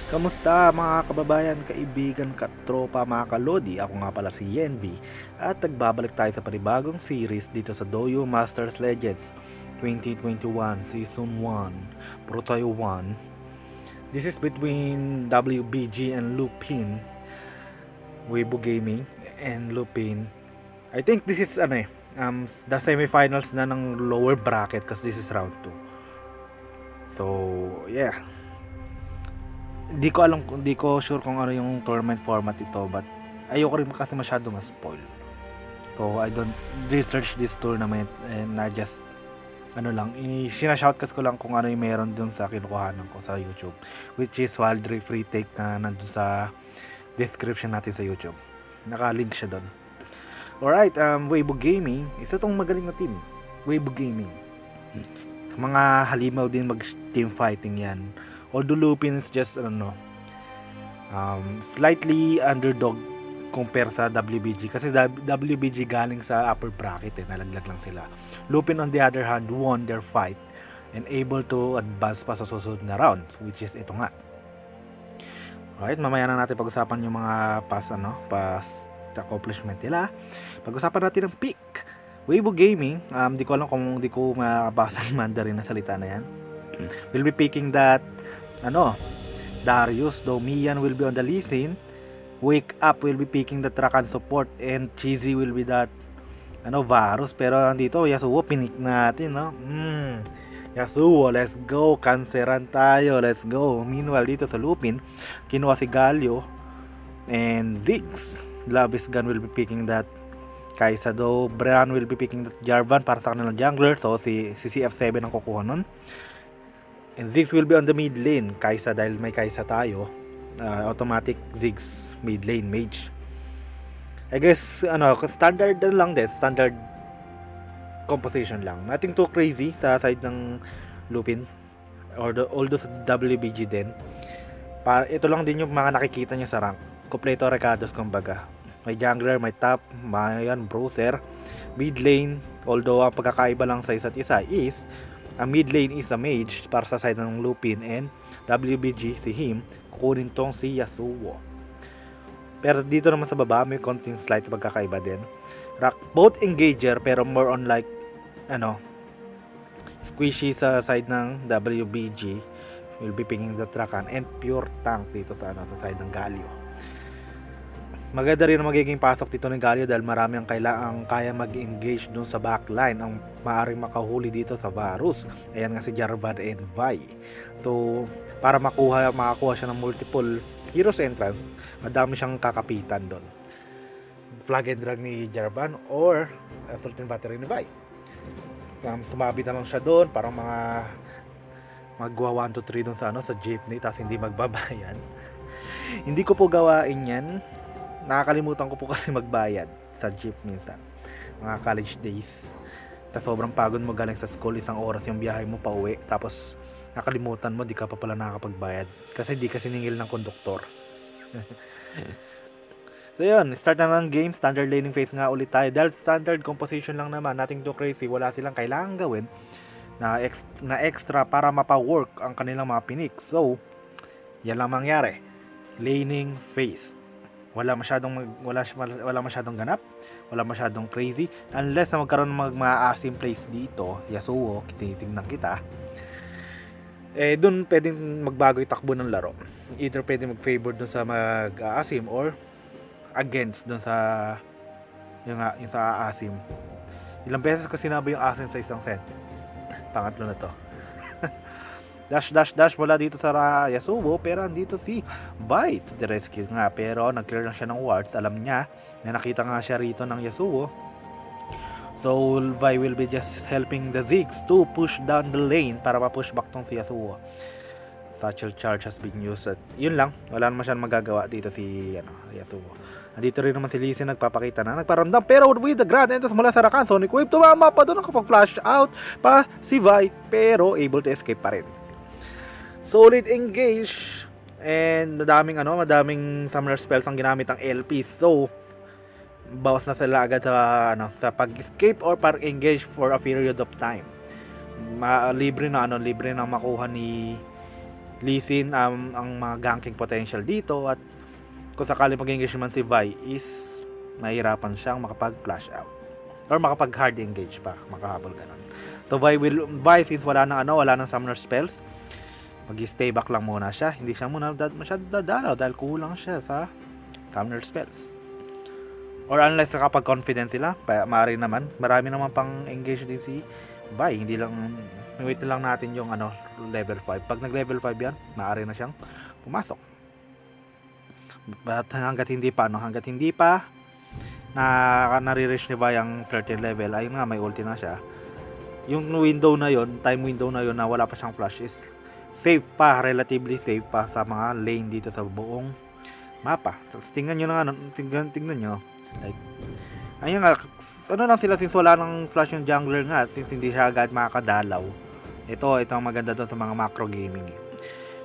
Kamusta mga kababayan, kaibigan, katropa, mga kalodi? Ako nga pala si Yenvi at nagbabalik tayo sa panibagong series dito sa Doyo Masters Legends 2021 Season 1 Protayo 1. This is between WBG and Lupin, Weibo Gaming and Lupin. I think this is the semifinals na ng lower bracket kasi this is round 2. So, yeah. Di ko sure kung ano yung tournament format ito, but ayoko rin kasi masyado ma-spoil. So I don't research this tournament and I just sinashout kasi ko lang kung ano yung meron dun sa kinukuhanan ko sa YouTube, which is Wildry Free Take na nandun sa description natin sa YouTube. Naka-link siya doon. Alright, Weibo Gaming, isa tong magaling na team. Weibo Gaming. Mga halimaw din mag-team fighting yan. Although Lupin is just slightly underdog compare sa WBG kasi WBG galing sa upper bracket nalaglag lang sila. Lupin on the other hand won their fight and able to advance pa sa susunod na rounds, which is ito nga. Alright, mamaya na natin pag-usapan yung mga past accomplishment nila. Pag-usapan natin ng pick. Weibo Gaming, di ko alam kung di ko makabasa ng Mandarin na salita na yan. We'll be picking that Darius, Domian will be on the Lee Sin. Wake Up will be picking the Trakan support, and Cheesy will be that Varus. Pero andito Yasuo, pinik natin, no? Yasuo, let's go. Canceran tayo, let's go. Meanwhile dito sa Lupin, kinuha si Galio and Vix. Lavis Gun will be picking that Kai'Sa, do Bran will be picking that Jarvan para sa kanilang jungler. So si CF7 ang kukuha nun. And Ziggs will be on the mid lane. Kai'Sa, dahil may Kai'Sa tayo, automatic Ziggs mid lane mage. I guess standard lang din, standard composition lang. Nothing too crazy sa side ng Lupin although sa WBG din. Ito lang din yung mga nakikita niya sa rank. Kompleto recados kumbaga. May jungler, may top, may browser, mid lane. Although ang pagkakaiba lang sa isa't isa is ang mid lane is a mage para sa side ng Lupin, and WBG si him kukunin tong si Yasuo. Pero dito naman sa baba may konting slight pagkakaiba din. Both engager pero more on like squishy sa side ng WBG will be picking the Trakan, and pure tank dito sa side ng Galio. Maganda rin ang magiging pasok dito ng Galio dahil marami ang kaya mag-engage dun sa backline. Ang maaring makahuli dito sa Varus, ayan nga si Jarvan and Vi. So para makakuha siya ng multiple heroes entrance, madami siyang kakapitan doon. Flag and drag ni Jarvan or assault and battery ni Vi. Sumabit na lang siya doon, parang magwa 1, 2, 3 doon sa jeepney, tapos hindi magbabayad. Hindi ko po gawain yan. Nakakalimutan ko po kasi magbayad sa jeep minsan, mga college days. Tapos sobrang pagod mo galing sa school, 1 oras yung biyahe mo pa uwi, tapos nakalimutan mo, di ka pa pala nakakapagbayad kasi di ka siningil ng konduktor. So yun, start na ng game. Standard laning phase nga ulit tayo dahil standard composition lang naman, nothing too crazy. Wala silang kailangan gawin na extra para mapa-work ang kanilang mga pinik. So yan lang mangyari, laning phase. Wala masyadong ganap, wala masyadong crazy unless na magkaroon ng mga asim plays dito. Yasuo, tinitingnan kita. Doon pwedeng magbago yung takbo ng laro. Either pwedeng mag-favor doon sa mag-asim or against doon sa yung sa asim. Ilang beses ko sinabi yung asim sa isang sentence. Pangatlo na to. Dash mula dito sa Yasuo, pero andito si Vi to the rescue nga, pero nag-clear lang siya ng wards. Alam niya na nakita nga siya rito ng Yasuo, so Vi will be just helping the Ziggs to push down the lane para ma-push back tong si Yasuo. Satchel charge has been used. Yun lang, wala naman siyang magagawa dito si Yasuo. Andito rin naman si Lee Sin, nagpapakita na nagparandam, pero with the grand enters mula sa Rakan, Sonic Wave, tumama pa doon, nakapag-flash out pa si Vi, pero able to escape pa rin. Solid engage, and madaming summoner spells ang ginamit ng LP. So bawas na sila agad sa pag-escape or pag-engage for a period of time. Libre na makuha ni Lee Sin ang mga ganking potential dito, at kung sakali mag-engage man si Vi is mahirapan siyang makapag-flash out or makapag-hard engage pa, makahabol ganun. So Vi since wala nang summoner spells, mag-stay back lang muna siya. Hindi siya muna masyado dadalaw dahil kulang siya sa summoner spells. Or unless kapag confident sila, maaari naman, marami naman pang engage din si Vi. Hindi lang, wait lang natin yung level 5. Pag nag-level 5 yan, maaari na siyang pumasok. But hanggat hindi pa nare-reach ni Vi ang certain level, ayun nga, may ulti na siya. Yung window na yon, time window na yon na wala pa siyang flash is safe pa, relatively safe pa sa mga lane dito sa buong mapa. So, tingnan nyo na nga, tingnan nyo. Like, ayun nga, lang sila since wala nang flash yung jungler nga, since hindi siya agad makakadalaw. Ito ang maganda doon sa mga macro gaming.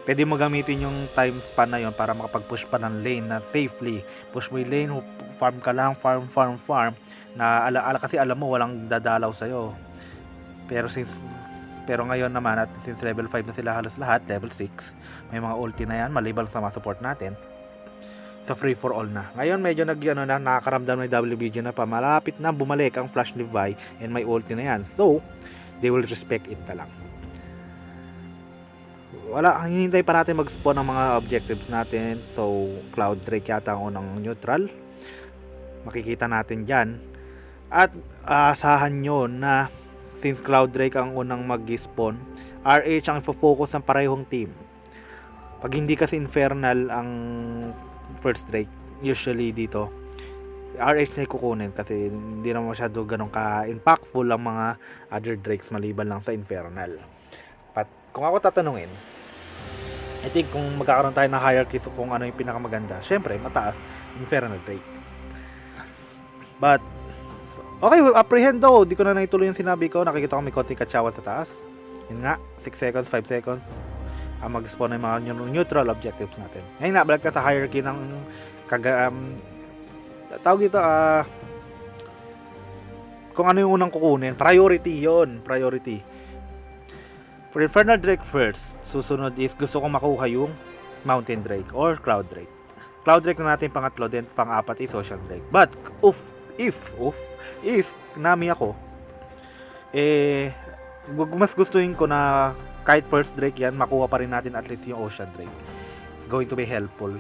Pwede mo gamitin yung time span na yon para makapag-push pa ng lane na safely. Push mo yung lane, farm ka lang, farm. Na kasi alam mo walang dadalaw sa'yo. Pero ngayon naman, at since level 5 na sila halos lahat, level 6, may mga ulti na yan, maliban sa mga support natin. Sa free for all na. Ngayon medyo nakakaramdam ng WBG na pa malapit na bumalik ang flash ni Vi and may ulti na yan. So, they will respect it na lang. Hinihintay pa natin mag-spawn ang mga objectives natin. So, Cloud Drake yata ang unang neutral. Makikita natin dyan. At asahan nyo na since Cloud Drake ang unang mag-spawn, RH ang focus ng parehong team. Pag hindi kasi Infernal ang first Drake, usually dito RH na kukunin kasi hindi naman masyado ganun ka-impactful ang mga other Drakes maliban lang sa Infernal. But kung ako tatanungin, I think kung magkakaroon tayo ng hierarchy so kung ano yung pinakamaganda, syempre mataas Infernal Drake. But okay, apprehend daw. Di ko na naituloy yung sinabi ko. Nakikita ko may konting katsawan sa taas. Yun nga, 6 seconds, 5 seconds mag-spawn ng mga neutral objectives natin. Ngayon na, balik ka sa hierarchy ng tawag dito, kung ano yung unang kukunin. Priority yon, priority. For Infernal Drake first, susunod is gusto kong makuha yung Mountain Drake or Cloud Drake. Cloud Drake na natin pangatlo, then pang-apat is Ocean Drake. But, if nami ako, mas gustuin ko na kahit first Drake yan, makuha pa rin natin at least yung Ocean Drake. It's going to be helpful.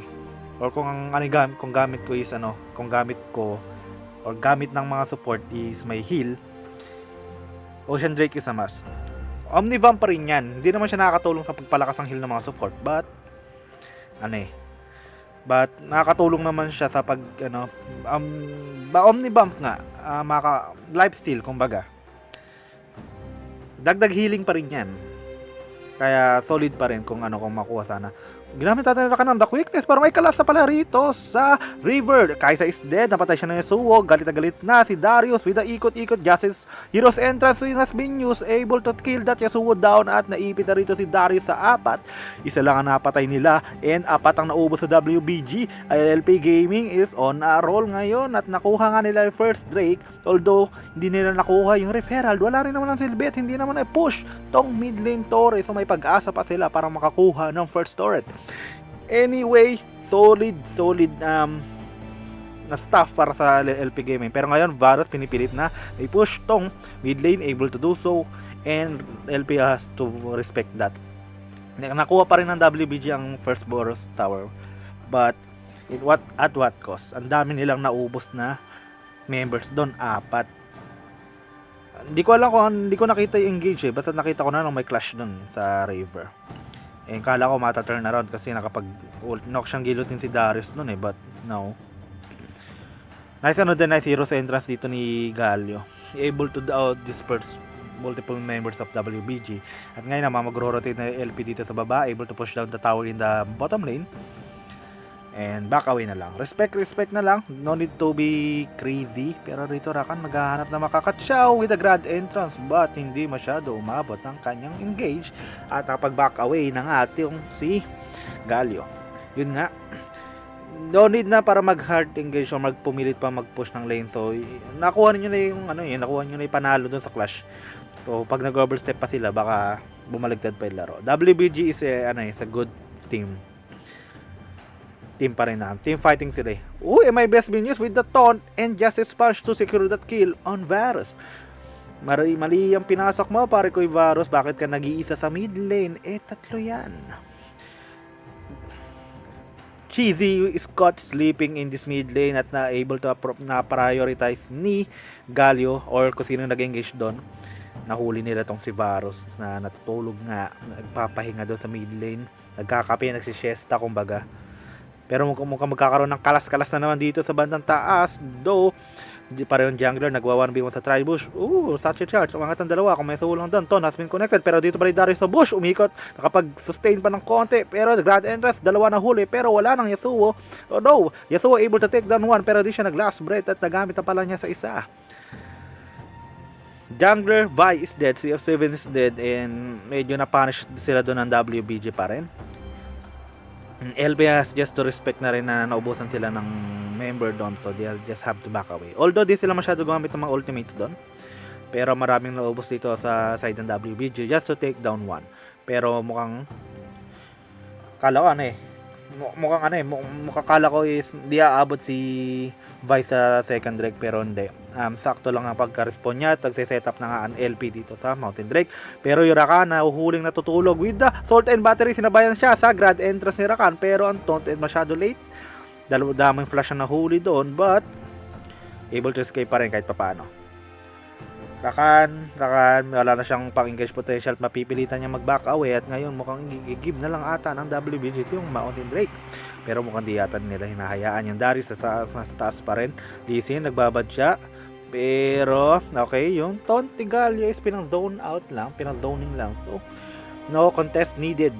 Or kung gamit ko is kung gamit ko or gamit ng mga support is may heal, Ocean Drake is a must. Omnivamp pa rin yan. Hindi naman siya nakakatulong sa pagpalakas ng heal ng mga support, but nakakatulong naman siya sa pag Omnivamp nga, lifesteal kumbaga. Dagdag healing pa rin yan. Kaya solid pa rin kung makuha sana. Ginamit natin na the quickness pero may kalasa pala rito sa river. Kai'Sa is dead. Napatay siya ng Yasuo. Galit na galit na si Darius with the ikot-ikot Justice Hero's entrance has been used. Able to kill that Yasuo down at naipit na rito si Darius sa 4. Isa lang ang napatay nila and 4 ang naubos sa WBG. LLP Gaming is on a roll ngayon at nakuha nga nila yung first Drake. Although hindi nila nakuha yung referral, wala rin naman ang silbit. Hindi naman ay push tong mid lane turret. So may pag-asa pa sila para makakuha ng first turret. Anyway, solid na stuff para sa LP Gaming. Pero ngayon, Varus pinipilit na i-push tong mid lane, able to do so, and LP has to respect that. Nakuha pa rin ng WBG ang first Boros Tower, but at what cost? Ang dami nilang naubos na members doon, 4. Hindi ko nakita yung engage basta nakita ko na nung may clash doon sa river. Kala ko mata-turn around kasi knock siyang gilutin si Darius nun but no. Nice hero's entrance dito ni Galio. Able to disperse multiple members of WBG. At ngayon naman mag-rotate na LP dito sa baba, able to push down the tower in the bottom lane. And back away na lang. Respect na lang. No need to be crazy. Pero rito Rakan maghahanap na makakatsaw with a grand entrance. But hindi masyado umabot ng kanyang engage. At kapag back away na nga yung si Galio. Yun nga. No need na para mag-hard engage o magpumilit pa mag-push ng lane. So nakuha niyo na yung nakuha niyo na yung panalo dun sa clash. So pag nag-overstep pa sila baka bumaligtad pa yung laro. WBG is a good team. Team pa rin na. Team fighting sila eh. MIB has been used with the taunt and Justice Punch to secure that kill on Varus. Mali ang pinasok mo, pare ko yung Varus. Bakit ka nag-iisa sa mid lane? Tatlo yan. Cheesy is caught sleeping in this mid lane at na able to prioritize ni Galio or kung sino nag-engage doon. Nahuli nila tong si Varus na natutulog nga, nagpapahinga doon sa mid lane, nagkakape, nagsisiesta kumbaga. Pero mukhang magkakaroon ng kalas-kalas na naman dito sa bandang taas, though parehong jungler nagwa 1v1 sa tri-bush. Such a charge, umangat ang dalawa, kung may sulang doon, Ton has been connected, pero dito pa rin Darius sa bush, umikot, nakapag-sustain pa ng konti, pero the Grand Entrance, dalawa na huli, pero wala nang Yasuo. No, Yasuo able to take down one, pero di siya nag-last breath at nagamit na pala niya sa isa. Jungler Vi is dead, CF7 is dead, and medyo na-punish sila doon ng WBG pa rin. LB has just to respect na rin na naubusan sila ng member doon, so they'll just have to back away. Although di sila masyado gumamit ng mga ultimates doon, pero maraming naubos dito sa side ng WBG just to take down one. Pero mukhang kala ko is di aabot si Vice sa second Drake, pero hindi. Sakto lang ang pagka-respawn niya at nagse-setup na nga ang LP dito sa Mountain Drake. Pero yung Rakan na uhuling natutulog with the Salt and Battery, sinabayan siya sa Grand Entrance ni Rakan, pero ang taunt masyado late. Daming flash na nahuli doon, but able to escape pa rin kahit papaano. Rakan, wala na siyang pang-engage potential, mapipilitan niya mag-back away at ngayon mukhang i-give na lang ata ng WBG yung Mountain Drake. Pero mukhang di yata nila hinahayaan yung Darius nasa taas pa rin. Lee Sin, nagbabad siya. Pero, okay, yung taunt ni Galio is pinang-zoning lang. So, no contest needed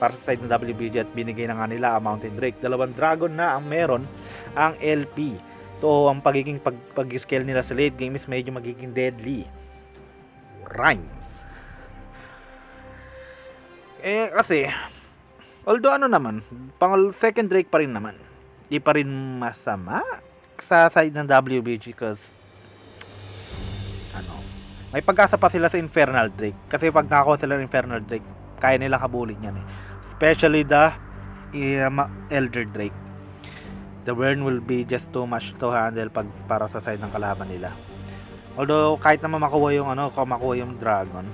para sa side ng WBG at binigay na nga nila ang Mountain Drake. 2 dragon na ang meron ang LP. So, ang pag-scale nila sa late game is medyo magiging deadly. Rhymes. Kasi, although second Drake pa rin naman. Di pa rin masama sa side ng WBG because may pag-asa pa sila sa Infernal Drake. Kasi pag nakakuha sila ng Infernal Drake, kaya nilang habulin yan eh. Especially the Elder Drake. The burn will be just too much to handle para sa side ng kalaban nila. Although kahit naman makuha yung Dragon,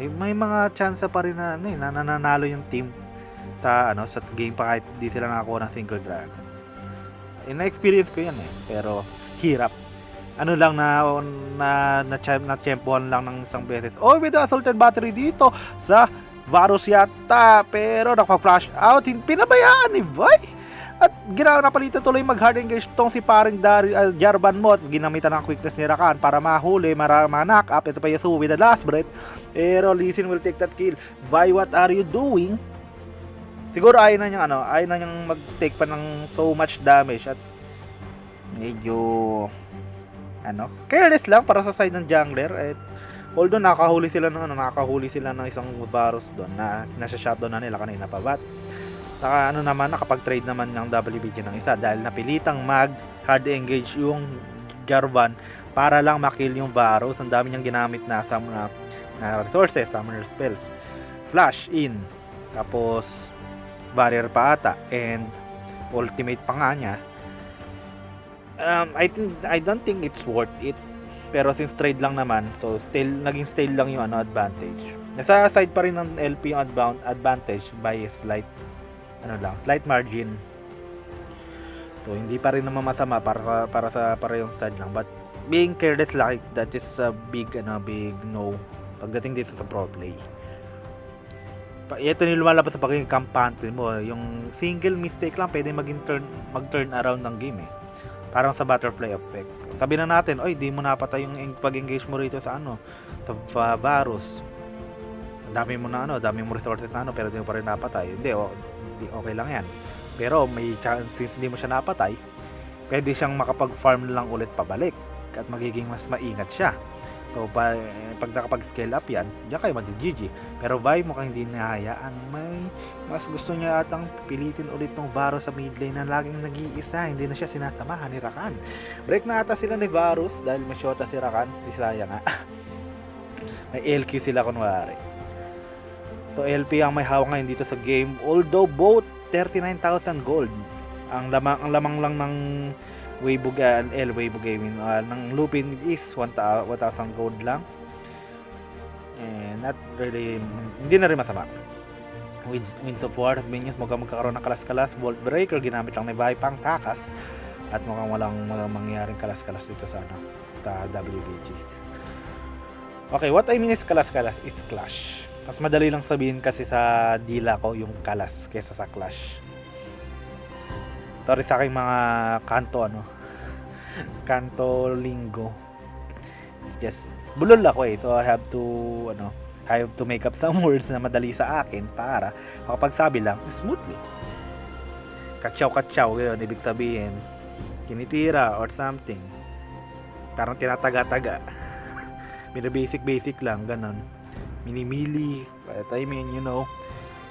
may mga chance pa rin na nananalo yung team sa game pa kahit di sila nakakuha ng single Dragon. Na-experience ko yan eh, pero hirap. Na-champuan lang ng isang beses. With the Assault and Battery dito sa Varus yata, pero naka-flash out, pinabayaan ni Vi. At napalitan tuloy mag-hard engage tong si paring Jarvan mo at ginamitan ng quickness ni Rakan para mahuli, ma-knock up. Ito pa Yasuo with the last breath. Pero Lee Sin will take that kill. Vi, what are you doing? Siguro ayaw na niyang mag-stake pa ng so much damage at medyo careless lang para sa side ng jungler. At although nakahuli sila ng isang Varus doon na nasa shutdown na nila kanina pa, but nakapag-trade naman ng WBG ng isa dahil napilitang mag-hard engage yung Jarvan para lang makill yung Varus. Ang dami niyang ginamit na resources, summoner spells, flash in, tapos barrier pa ata, and ultimate pa nga niya. I don't think it's worth it. Pero since trade lang naman, so naging stale lang yung advantage. Nasa side pa rin ng LP yung advantage by slight margin. So hindi pa rin naman masama para sa parehong side lang. But being careless like that is a big no pagdating dito sa pro play. Ito yung lumalabas sa pagiging kampante mo. Yung single mistake lang pwede mag-turn around ng game eh. Parang sa butterfly effect. Sabi na natin, di mo napatay yung pag-engage mo rito sa Varus. Dami mo resources pero di mo pa rin napatay. Hindi, okay lang yan. Pero may chance, since hindi mo siya napatay, pwede siyang makapag-farm lang ulit pabalik at magiging mas maingat siya. So, pag nakapag-scale up yan, diyan kayo mag-GG. Pero Vi mukhang hindi nahayaan. Mas gusto niya atang pilitin ulit ng Varus sa mid lane na laging nag-iisa. Hindi na siya sinasamahan ni Rakan. Break na ata sila ni Varus dahil may shota si Rakan. Di sayang nga. May LQ sila kunwari. So LP ang may hawak ngayon dito sa game, although both 39,000 gold. Ang lamang lang ng Weibo Gaming ng Lupin is 1,000 gold lang. And not really, hindi na rin masama. Winds of War has been used, mukhang magkakaroon ng kalas-kalas. Bolt Breaker, ginamit lang ni Vi pang takas. At mukhang walang mangyaring kalas-kalas dito sa WBG. Okay, what I mean is kalas-kalas is clash. Mas madali lang sabihin kasi sa dila ko yung kalas kaysa sa clash. Sorry sa aking mga kanto linggo. It's just bulol ako so I have to make up some words na madali sa akin para makapagsabi lang smoothly. Katsaw yun ibig sabihin kinitira or something, parang tinataga-taga. Basic lang ganon, minimili, I mean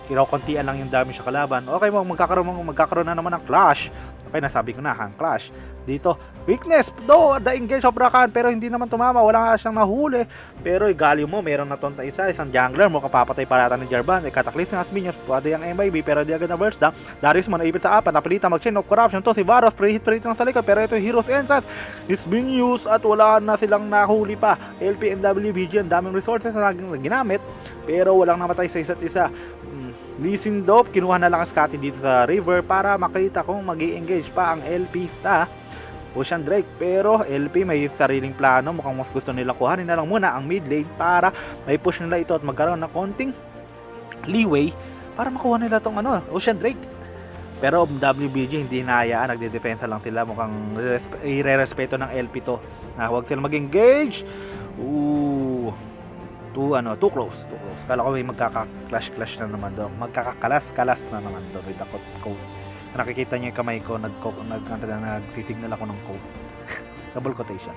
kinakuntian lang yung damage sa kalaban. Okay, magkakaroon na naman ng clash. Okay, nasabi ko na ang clash dito. Weakness, do the engage of Rakan, pero hindi naman tumama, wala nga siyang nahuli. Pero Galio mo, meron na tonta isang jungler mo, kapapatay parata ni Jarvan, Cataclysm has minions, pwede yung MIB, pero di agad na burst down. Darius mo naipit sa apat, napilitan mag-chain of corruption to si Varus, pre-hit lang sa likod, pero ito yung Hero's Entrance is being used at wala na silang nahuli pa. LP and WBG, ang daming resources na ginamit, pero walang namatay sa isa't isa. Lee Sin Dope, kinuha na lang ang Scotty dito sa river para makita kung mag-i-engage pa ang LP sa Ocean Drake, pero LP may sariling plano, mukhang mas gusto nila kuhanin na lang muna ang mid lane para may push nila ito at magkaroon ng konting leeway para makuha nila tong Ocean Drake. Pero WBG hindi hinahayaan, nagde-defensa lang sila, mukhang ire-respeto ng LP to na huwag sila mag-engage. Too close. Kala ko may magkaka-clash na naman doon, magkakakalas-kalas na naman doon with the code. Nakikita niyo yung kamay ko, nagsisignal ako ng code. Double quotation.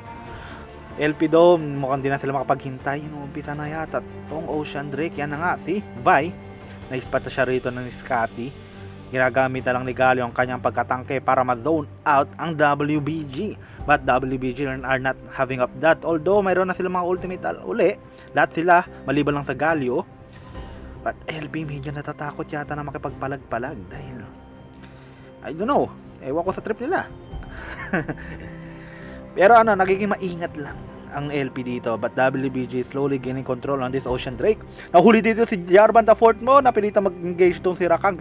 LP Dome, mukhang di na sila makapaghintay. Umpisa na yata tong Ocean Drake. Yan na nga, si Vi. Na-spot siya rito ng Scotty. Ginagamit na lang ni Galio ang kanyang pagkatangke para ma-zone out ang WBG. But WBG are not having up that. Although mayroon na sila mga ultimate uli. Lahat sila, maliban lang sa Galio. But LP medyo natatakot yata na makipagpalag-palag dahil I don't know, ewan ko sa trip nila. Pero nagiging maingat lang ang LP dito, but WBG is slowly gaining control on this Ocean Drake. Nahuli dito si Jarvan the fourth mo, napilitan mag-engage tong si Rakan.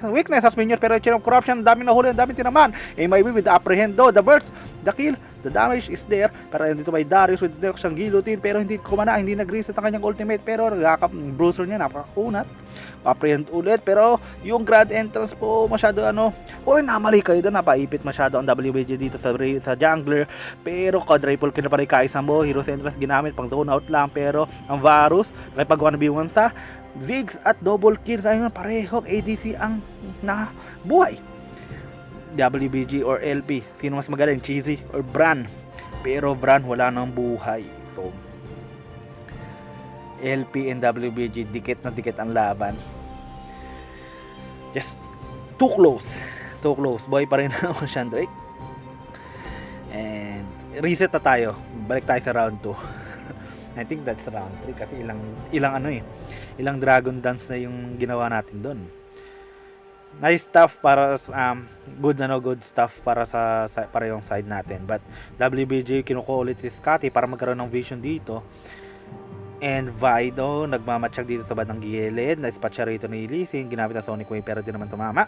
Weakness has minions, pero chain of corruption, daming nahuli, daming tinaman. MIB with the apprehend the burst, the kill, the damage is there. Pero dito by Darius with the siyang guillotine, pero hindi kumana, hindi nag-reset ang kanyang ultimate, pero bruiser niya, napakakunat. Apprehend ulit, pero yung grand entrance po masyado namali kayo doon, napaipit masyado ang WBG dito sa jungler, pero quadruple kill na pa rin kaisa mo. Hero's Entrance ginamit pang zone out lang, pero ang Varus nakipag 1v1 sa Ziggs at double kill, ngayon parehong ADC ang nabuhay. WBG or LP, sino mas magaling, Cheesy or Bran? Pero Bran wala nang buhay, so LP and WBG dikit na dikit ang laban. Just too close. Boy pa rin ang Ocean Drake. And reset na tayo. Balik tayo sa round 2. I think that's round 3 kasi ilang dragon dance na yung ginawa natin doon. Nice stuff para good stuff para para yung side natin. But WBG kinukuha ulit si Scotty para magkaroon ng vision dito. And Vido, nagmamatsyag dito sa bandang gilid. Na-spot siya rito ni Lee Sin. Ginamit ang Sonic Wave pero di naman tumama.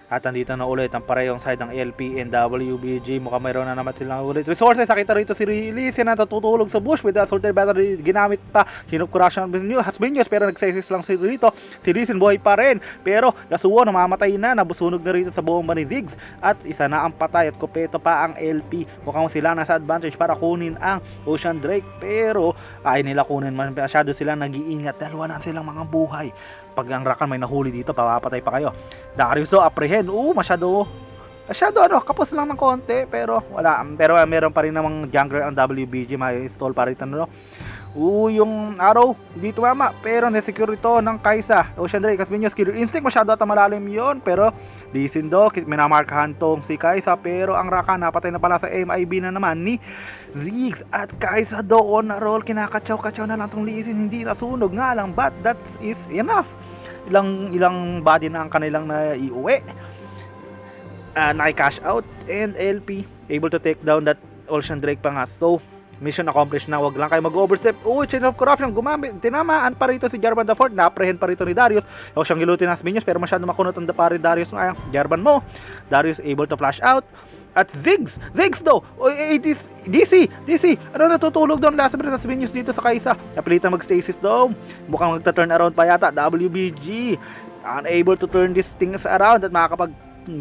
At andito na ulit ang parehong side ng LP and WBG. Mukhang mayroon na naman silang ulit resources. Nakita rito si Lee Sin na tutulog sa bush with the assaulted battery. Ginamit pa. Shinop corruption has been used pero nagsesis lang si rito. Si Lee Sin buhay pa rin. Pero Yasuo namamatay na. Nabusunog na rito sa bomba ni Ziggs. At isa na ang patay at kupeto pa ang LP. Mukhang sila nasa advantage para kunin ang Ocean Drake. Pero ay nila kunin, masyado sila nag-iingat. Dalawa na silang mga buhay. Pag ang Rakan may nahuli dito, papapatay pa kayo. Darius apprehend. Masyado Masyado kapos lang ng konti, pero wala. Pero meron pa rin namang jungler ang WBG, may stall pa rin no. Yung arrow, hindi tumama, pero na-secure ito ng Kai'Sa. Ocean Drake, Casminius, Killer Instinct, masyado ata malalim yon. Pero, Lee Sin do, minamarkahan tong si Kai'Sa, pero ang Rakan, napatay na pala sa MIB na naman ni Ziggs. At Kai'Sa doon na roll, kinakatsaw-katsaw na lang tong Lee Sin, hindi nasunog nga lang, but that is enough. Ilang body na ang kanilang na iuwi. Naki-cash out, and LP able to take down that Ocean Drake pa nga. So, mission accomplished na, wag lang kayo mag-overstep. Chain of Corruption, gumamit, tinamaan pa rito si Jarvan IV, na-apprehend pa rito ni Darius. Huwag siyang gilutin ng Minions, pero masyado makunot ang pa rin Darius. Jarvan mo, Darius able to flash out. At Ziggs daw, DC, ano natutulog doon? Last breath sa Minions dito sa Kai'Sa, napilitan mag-stasis daw, mukhang magta-turn around pa yata. WBG, unable to turn these things around, at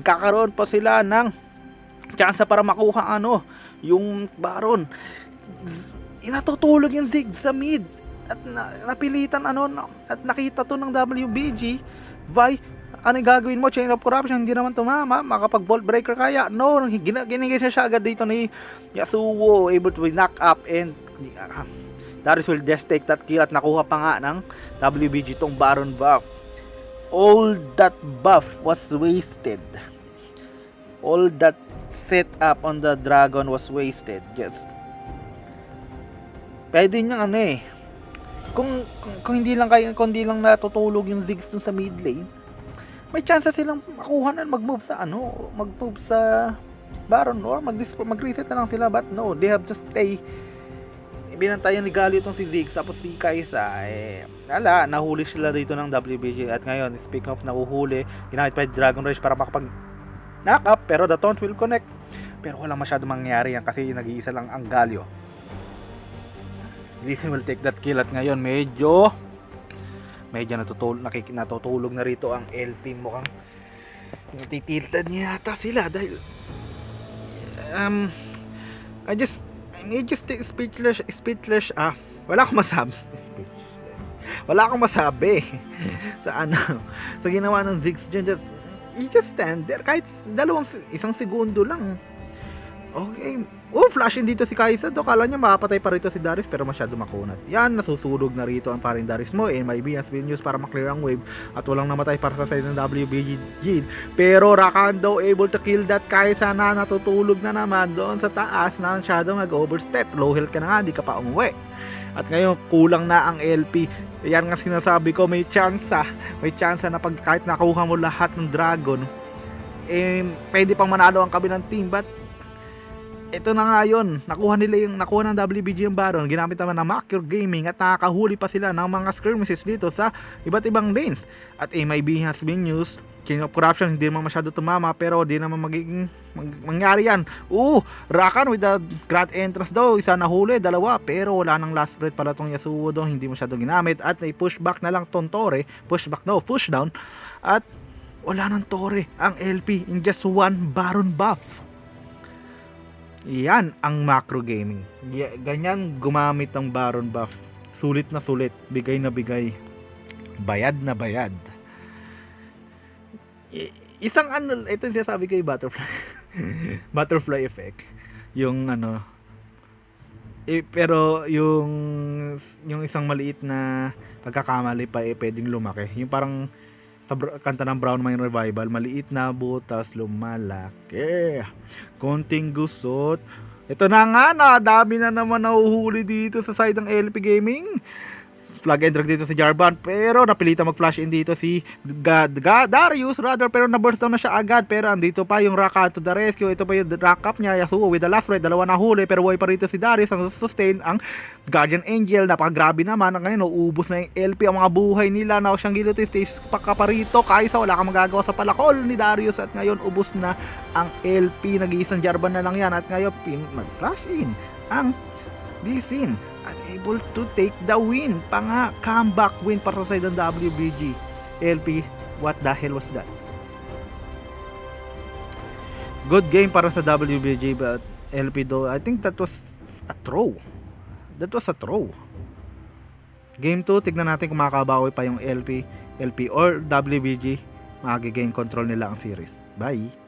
kakaroon pa sila ng chance para makuha yung Baron. Natutulog yung Ziggs sa mid, at napilitan at nakita to ng WBG. Ano gagawin mo? Chain of Corruption, hindi naman tumama. Makapag-bolt breaker kaya? No, ginigay siya agad dito ni Yasuo, able to knock up, and Darius will just take that kill, at nakuha pa nga ng WBG tong Baron buff. All that buff was wasted. All that setup on the dragon was wasted. Yes. Pwede niyang kung hindi lang natutulog yung Ziggs dun sa mid lane, may chance silang makuha na mag-move sa Baron, or mag-reset na lang sila. But no, they have to stay. Binantayan ni Galio itong si Ziggs, tapos si Kai'Sa, nahuli sila dito ng WBG. At ngayon, speak of nahuhuli, ginamit pa yung Dragon Rage para makapag-knock up, pero the taunt will connect. Pero walang masyado mangyari yan, kasi nag-iisa lang ang Galio. Lee Sin will take that kill, at ngayon medyo natutulog na rito ang LP. Mukhang natitiltad niya yata sila dahil I just speechless. Wala akong masabi sa ginawa ng Ziggs dyan. You just stand there kahit isang segundo lang. Okay. Flash in dito si Kai'Sa. Kala niya makapatay pa rito si Darius, pero masyado makunat. Yan, nasusulog na rito ang paring Darius mo. MIB has been used para maklear ang wave, at walang namatay para sa side ng WBG. Pero Rakan daw able to kill that Kai'Sa na natutulog na naman doon sa taas na masyado mag-overstep. Low health ka na nga, di ka pa umuwi. At ngayon, kulang na ang LP. Yan nga sinasabi ko, may chance na pag kahit nakuha mo lahat ng Dragon, pwede pang manalo ang kabilang team. But ito na nga yun, nakuha ng WBG yung Baron, ginamit naman ng Macure Gaming, at nakakahuli pa sila ng mga skirmishes dito sa iba't ibang lanes. At MIB has been used. Chain of Corruption, hindi naman masyado tumama, pero di naman mangyari yan. Rakan with the grand entrance daw, isa nahuli, dalawa, pero wala nang last breath pala tong Yasuo doon, hindi masyado ginamit, at may pushback na lang tong Tore, push down, at wala nang Tore ang LP in just one Baron buff. Yan ang macro gaming. Ganyan gumamit ng Baron buff. Sulit na sulit, bigay na bigay, bayad na bayad. Isang ito yung sinasabi ko, yung butterfly effect. Yung pero yung isang maliit na pagkakamali pa pwedeng lumaki. Yung parang sa kanta ng Brown Mine Revival, maliit na butas lumalaki, konting gusot. Ito na nga, dami na naman nahuhuli dito sa side ng LP Gaming. Flag and drag dito si Jarvan, pero napilitan mag-flash in dito si Darius rather, pero na-burst down na siya agad. Pero andito pa yung Rakan to the rescue. Ito pa yung rack up niya, Yasuo with the last right, dalawa na huli, pero buhay pa rito si Darius ang sustain ang Guardian Angel. Napakagrabe naman. Ngayon, uubos na yung LP ang mga buhay nila. Na siyang gilutin, stage pa pa rito. Kai'Sa, wala kang magagawa sa palakol ni Darius. At ngayon, ubos na ang LP. Nag-iisang Jarvan na lang yan. At ngayon, mag-flash in ang Lee Sin, unable to take the win. Comeback win para sa side ng WBG. LP, what the hell was that? Good game para sa WBG, but LP though, I think that was a throw. Game 2, tignan natin kung makabawi pa yung LP or WBG. Mag-gain control nila ang series. Bye!